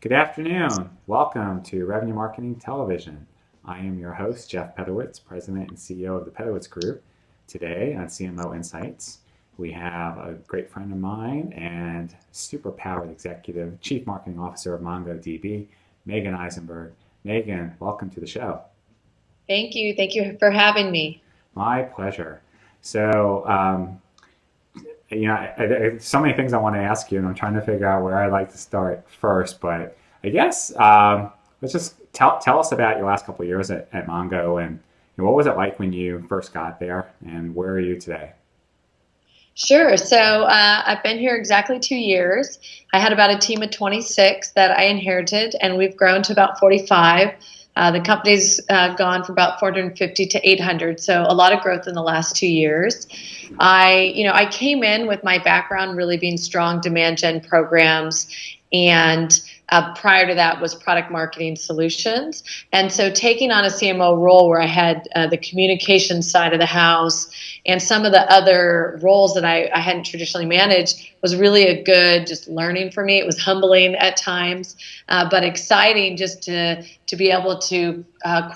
Good afternoon. Welcome to Revenue Marketing Television. I am your host, Jeff Pedowitz, President and CEO of the Pedowitz Group. Today on CMO Insights, we have a great friend of mine and super powered executive, Chief Marketing Officer of MongoDB, Meagen Eisenberg. Meagen, welcome to the show. Thank you. Thank you for having me. My pleasure. So, so many things I want to ask you, and I'm trying to figure out where I'd like to start first. But I guess let's just tell us about your last couple of years at Mongo, and what was it like when you first got there, and where are you today? Sure. So I've been here exactly 2 years. I had about a team of 26 that I inherited, and we've grown to about 45. The company's gone from about 450 to 800, so a lot of growth in the last 2 years. I came in with my background really being strong demand gen programs, and prior to that was product marketing solutions. And so taking on a CMO role where I had the communication side of the house and some of the other roles that I hadn't traditionally managed was really a good just learning for me. It was humbling at times, but exciting just to be able to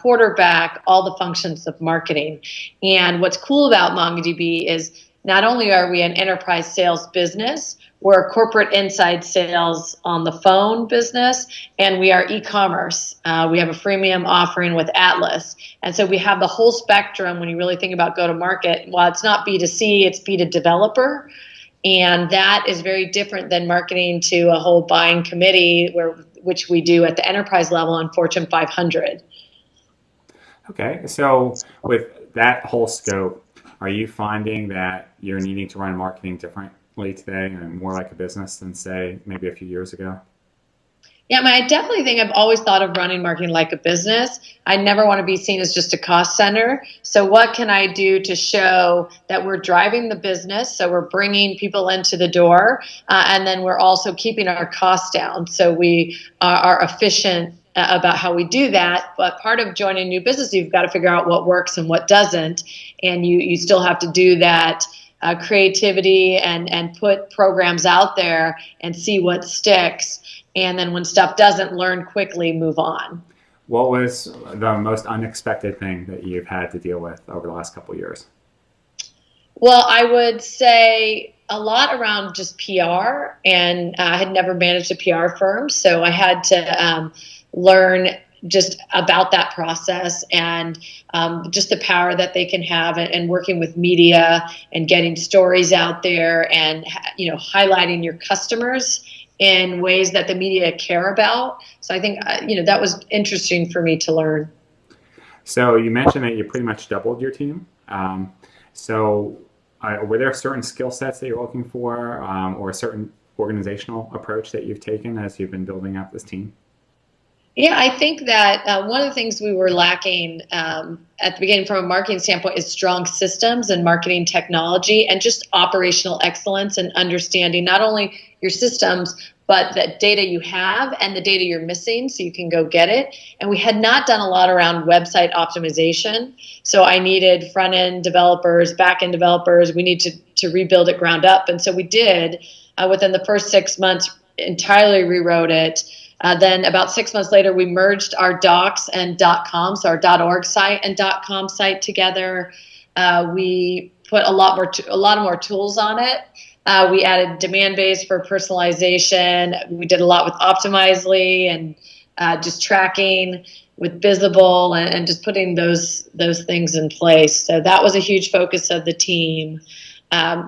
quarterback all the functions of marketing. And what's cool about MongoDB is not only are we an enterprise sales business, we're a corporate inside sales on the phone business, and we are e-commerce. We have a freemium offering with Atlas. And so we have the whole spectrum when you really think about go-to-market. While it's not B2C, it's B2developer. And that is very different than marketing to a whole buying committee, which we do at the enterprise level on Fortune 500. Okay, so with that whole scope, are you finding that you're needing to run marketing differently today and more like a business than, say, maybe a few years ago? Yeah, I definitely think I've always thought of running marketing like a business. I never want to be seen as just a cost center. So what can I do to show that we're driving the business, so we're bringing people into the door, and then we're also keeping our costs down so we are efficient about how we do that. But part of joining a new business, you've got to figure out what works and what doesn't, and you still have to do that creativity and put programs out there and see what sticks. And then when stuff doesn't, learn quickly, move on. What was the most unexpected thing that you've had to deal with over the last couple of years? Well, I would say a lot around just PR, and I had never managed a PR firm, so I had to learn just about that process and just the power that they can have and working with media and getting stories out there and highlighting your customers in ways that the media care about. So I think that was interesting for me to learn. So you mentioned that you pretty much doubled your team. Were there certain skill sets that you're looking for, or a certain organizational approach that you've taken as you've been building up this team? Yeah, I think that one of the things we were lacking at the beginning from a marketing standpoint is strong systems and marketing technology and just operational excellence and understanding not only your systems, but the data you have and the data you're missing so you can go get it. And we had not done a lot around website optimization. So I needed front-end developers, back-end developers. We need to rebuild it ground up. And so we did, within the first 6 months, entirely rewrote it. Then about 6 months later, we merged our docs and .com, so our .org site and .com site together. We put a lot more tools on it. We added demand base for personalization. We did a lot with Optimizely and just tracking with Visible and just putting those things in place. So that was a huge focus of the team.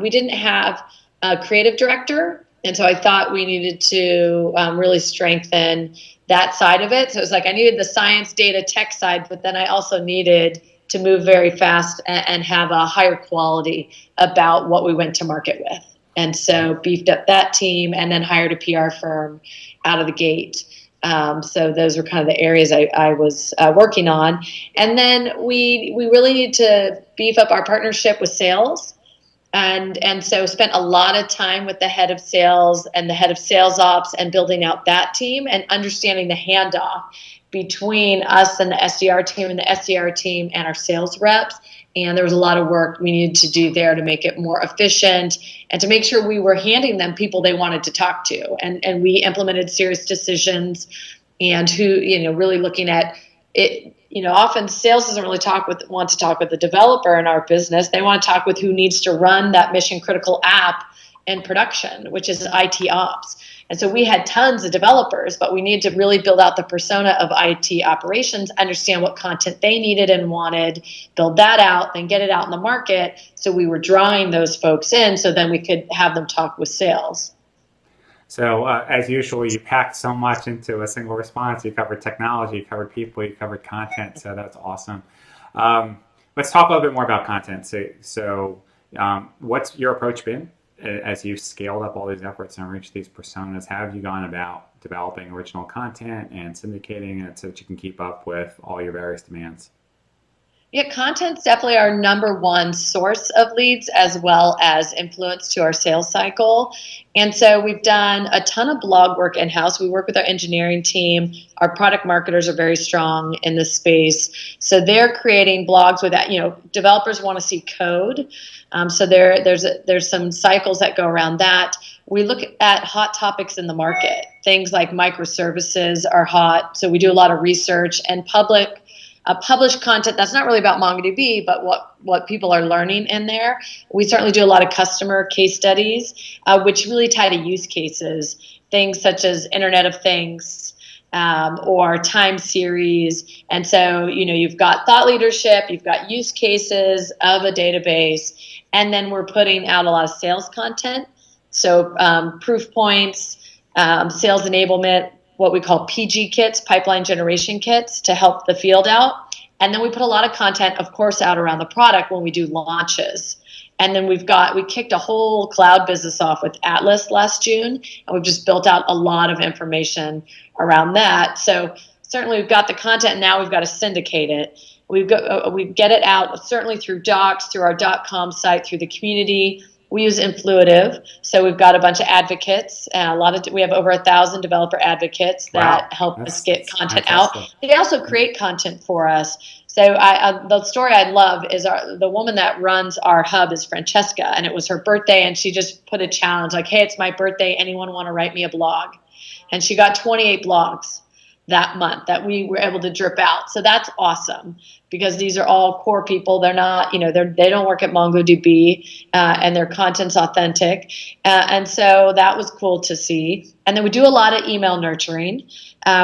We didn't have a creative director. And so I thought we needed to really strengthen that side of it. So it was like I needed the science, data, tech side, but then I also needed to move very fast and have a higher quality about what we went to market with. And so beefed up that team and then hired a PR firm out of the gate. So those were kind of the areas I was working on. And then we really need to beef up our partnership with sales. And so spent a lot of time with the head of sales and the head of sales ops and building out that team and understanding the handoff. between us and the SDR team and the SDR team and our sales reps. And there was a lot of work we needed to do there to make it more efficient and to make sure we were handing them people they wanted to talk to. And we implemented serious decisions and really looking at it. Often sales doesn't really want to talk with the developer in our business. They want to talk with who needs to run that mission critical app in production, which is IT ops. And so we had tons of developers, but we needed to really build out the persona of IT operations, understand what content they needed and wanted, build that out, then get it out in the market. So we were drawing those folks in so then we could have them talk with sales. So as usual, you packed so much into a single response. You covered technology, you covered people, you covered content. So that's awesome. Let's talk a little bit more about content. So what's your approach been as you've scaled up all these efforts and reached these personas? How have you gone about developing original content and syndicating it so that you can keep up with all your various demands? Yeah, content's definitely our number one source of leads as well as influence to our sales cycle. And so we've done a ton of blog work in-house. We work with our engineering team. Our product marketers are very strong in this space. So they're creating blogs with that. Developers want to see code. So there's some cycles that go around that. We look at hot topics in the market. Things like microservices are hot. So we do a lot of research and published content that's not really about MongoDB, but what people are learning in there. We certainly do a lot of customer case studies, which really tie to use cases, things such as Internet of Things or time series. And so, you've got thought leadership, you've got use cases of a database, and then we're putting out a lot of sales content. So proof points, sales enablement, what we call PG kits, pipeline generation kits, to help the field out. And then we put a lot of content, of course, out around the product when we do launches. And then we kicked a whole cloud business off with Atlas last June, and we've just built out a lot of information around that. So certainly we've got the content, and now we've got to syndicate it. We get it out certainly through docs, through our .com site, through the community. We use Influitive, so we've got a bunch of advocates. We have over 1,000 developer advocates that help us get content out. They also create content for us. So the story I love is the woman that runs our hub is Francesca, and it was her birthday, and she just put a challenge like, "Hey, it's my birthday. Anyone want to write me a blog?" And she got 28 blogs that month that we were able to drip out. So that's awesome because these are all core people. They're not, they don't work at MongoDB and their content's authentic. And so that was cool to see. And then we do a lot of email nurturing.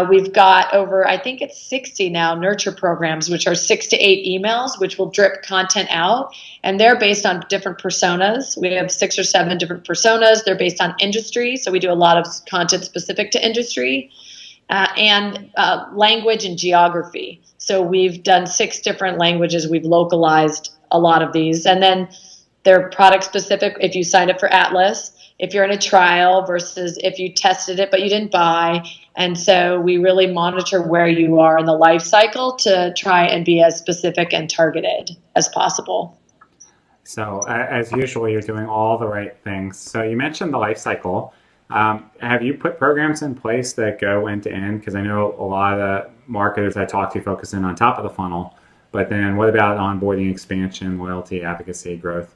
We've got over, I think it's 60 now, nurture programs, which are 6 to 8 emails, which will drip content out. And they're based on different personas. We have 6 or 7 different personas. They're based on industry. So we do a lot of content specific to industry. And language and geography. So we've done 6 different languages. We've localized a lot of these. And then they're product specific if you signed up for Atlas, if you're in a trial versus if you tested it but you didn't buy. And so we really monitor where you are in the life cycle to try and be as specific and targeted as possible. So as usual, you're doing all the right things. So you mentioned the life cycle. Have you put programs in place that go end to end? Because I know a lot of the marketers I talk to focus in on top of the funnel, but then what about onboarding, expansion, loyalty, advocacy, growth?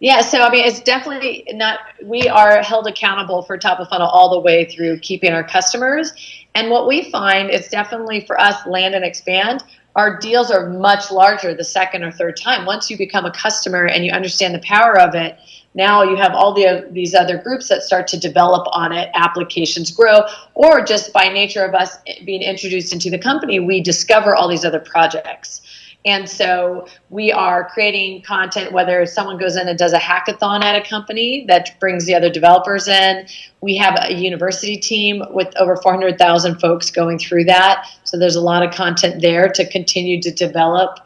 Yeah, so it's definitely not, we are held accountable for top of funnel all the way through keeping our customers. And what we find is definitely for us, land and expand, our deals are much larger the second or third time. Once you become a customer and you understand the power of it, now you have all these other groups that start to develop on it, applications grow, or just by nature of us being introduced into the company, we discover all these other projects. And so we are creating content, whether someone goes in and does a hackathon at a company that brings the other developers in. We have a university team with over 400,000 folks going through that. So there's a lot of content there to continue to develop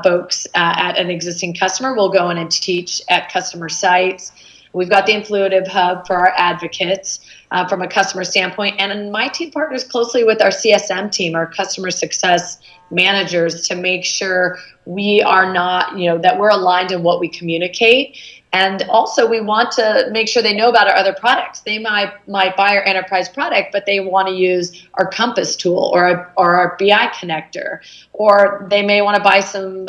folks at an existing customer. We'll go in and teach at customer sites. We've got the Influitive Hub for our advocates from a customer standpoint. And my team partners closely with our CSM team, our customer success managers, to make sure we are not, that we're aligned in what we communicate. And also we want to make sure they know about our other products. They might buy our enterprise product, but they want to use our Compass tool or our BI connector, or they may want to buy some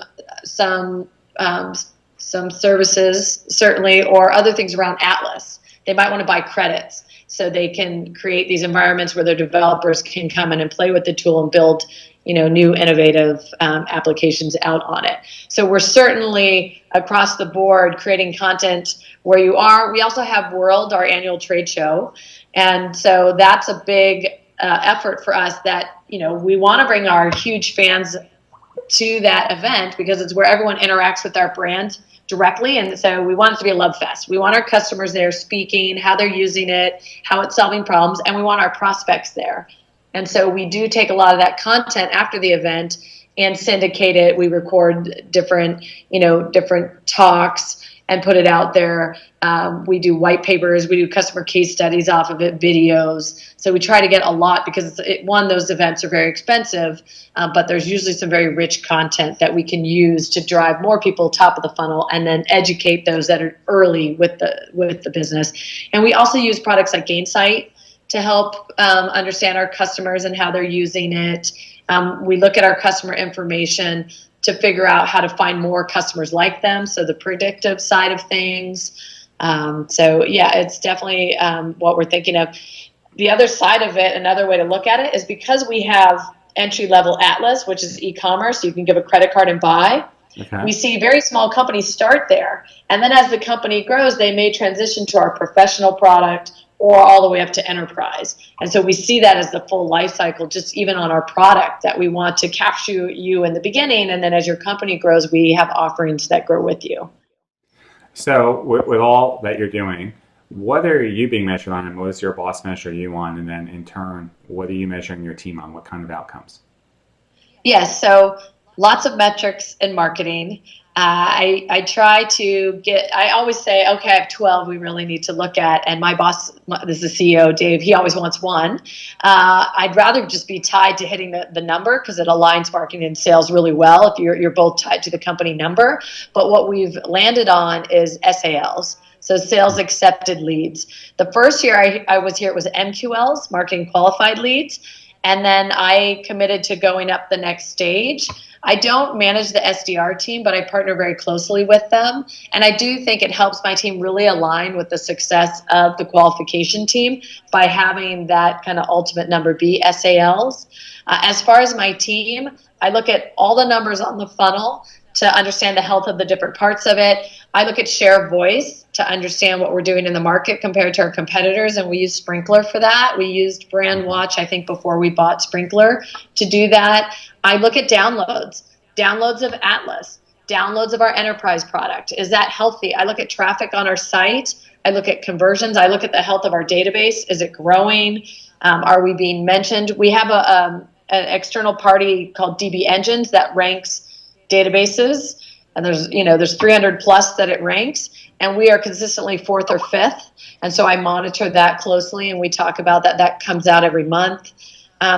services, certainly, or other things around Atlas. They might want to buy credits so they can create these environments where their developers can come in and play with the tool and build new innovative applications out on it. So we're certainly across the board creating content where you are. We also have World, our annual trade show. And so that's a big effort for us that, we want to bring our huge fans to that event because it's where everyone interacts with our brand directly. And so we want it to be a love fest. We want our customers there speaking, how they're using it, how it's solving problems, and we want our prospects there. And so we do take a lot of that content after the event and syndicate it. We record different talks and put it out there. We do white papers, we do customer case studies off of it, videos. So we try to get a lot because those events are very expensive, but there's usually some very rich content that we can use to drive more people top of the funnel and then educate those that are early with the business. And we also use products like Gainsight to help understand our customers and how they're using it. We look at our customer information to figure out how to find more customers like them, so the predictive side of things. It's definitely what we're thinking of. The other side of it, another way to look at it, is because we have entry-level Atlas, which is e-commerce, you can give a credit card and buy. Okay. We see very small companies start there, and then as the company grows, they may transition to our professional product or all the way up to enterprise. And so we see that as the full life cycle, just even on our product, that we want to capture you in the beginning, and then as your company grows, we have offerings that grow with you. So with all that you're doing, what are you being measured on, and what does your boss measure you on? And then in turn, what are you measuring your team on? What kind of outcomes? Yes, so lots of metrics in marketing. I try to I always say, okay, I have 12 we really need to look at. And my boss, this is the CEO, Dave, he always wants one. I'd rather just be tied to hitting the number because it aligns marketing and sales really well if you're both tied to the company number. But what we've landed on is SALs. So sales accepted leads. The first year I was here, it was MQLs, marketing qualified leads. And then I committed to going up the next stage. I don't manage the SDR team, but I partner very closely with them. And I do think it helps my team really align with the success of the qualification team by having that kind of ultimate number be SALs. As far as my team, I look at all the numbers on the funnel to understand the health of the different parts of it. I look at share of voice to understand what we're doing in the market compared to our competitors, and we use Sprinkler for that. We used Brandwatch, I think, before we bought Sprinkler to do that. I look at downloads of Atlas, downloads of our enterprise product. Is that healthy? I look at traffic on our site. I look at conversions. I look at the health of our database. Is it growing? Are we being mentioned? We have an external party called DB Engines that ranks databases, and there's 300 plus that it ranks, and we are consistently 4th or 5th. And so I monitor that closely, and we talk about that. That comes out every month.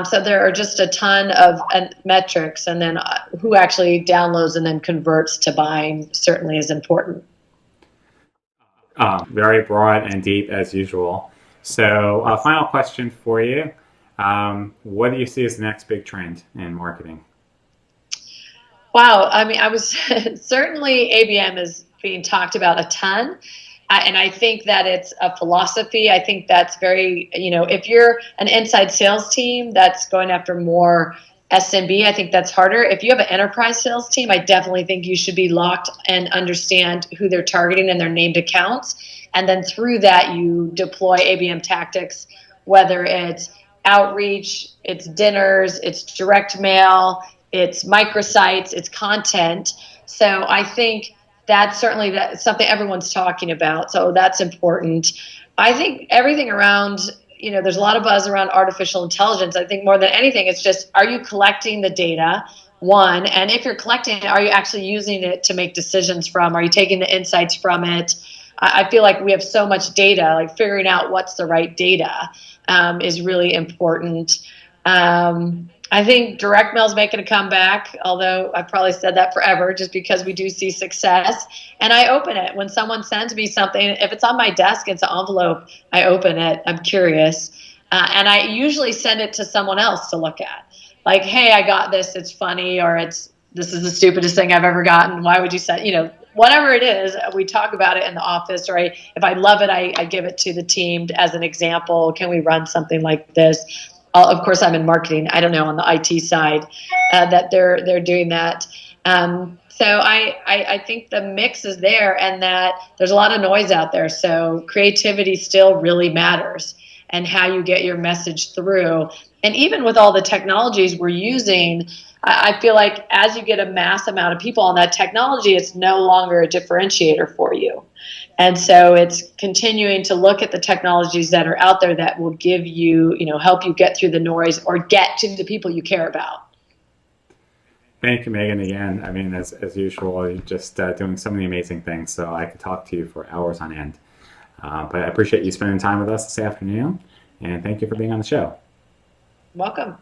So there are just a ton of metrics, and then who actually downloads and then converts to buying certainly is important. Very broad and deep as usual. So final question for you. What do you see as the next big trend in marketing? Wow. I mean, certainly ABM is being talked about a ton. And I think that it's a philosophy. I think that's very, if you're an inside sales team that's going after more SMB, I think that's harder. If you have an enterprise sales team, I definitely think you should be locked and understand who they're targeting and their named accounts. And then through that, you deploy ABM tactics, whether it's outreach, it's dinners, it's direct mail, it's microsites, it's content. So I think that's certainly something everyone's talking about. So that's important. I think everything around, there's a lot of buzz around artificial intelligence. I think more than anything, it's just, are you collecting the data? One, and if you're collecting it, are you actually using it to make decisions from? Are you taking the insights from it? I feel like we have so much data, like figuring out what's the right data is really important. I think direct mail is making a comeback, although I've probably said that forever just because we do see success. And I open it. When someone sends me something, if it's on my desk, it's an envelope, I open it. I'm curious. And I usually send it to someone else to look at. Like, hey, I got this. It's funny, or this is the stupidest thing I've ever gotten. Why would you send, whatever it is, we talk about it in the office, or if I love it, I give it to the team as an example. Can we run something like this? Of course, I'm in marketing. I don't know on the IT side that they're doing that. So I think the mix is there, and that there's a lot of noise out there. So creativity still really matters, and how you get your message through. And even with all the technologies we're using, I feel like as you get a mass amount of people on that technology, it's no longer a differentiator for you. And so it's continuing to look at the technologies that are out there that will give you, help you get through the noise or get to the people you care about. Thank you, Meagen, again. I mean, as usual, you're just doing so many amazing things, so I could talk to you for hours on end. But I appreciate you spending time with us this afternoon, and thank you for being on the show. Welcome.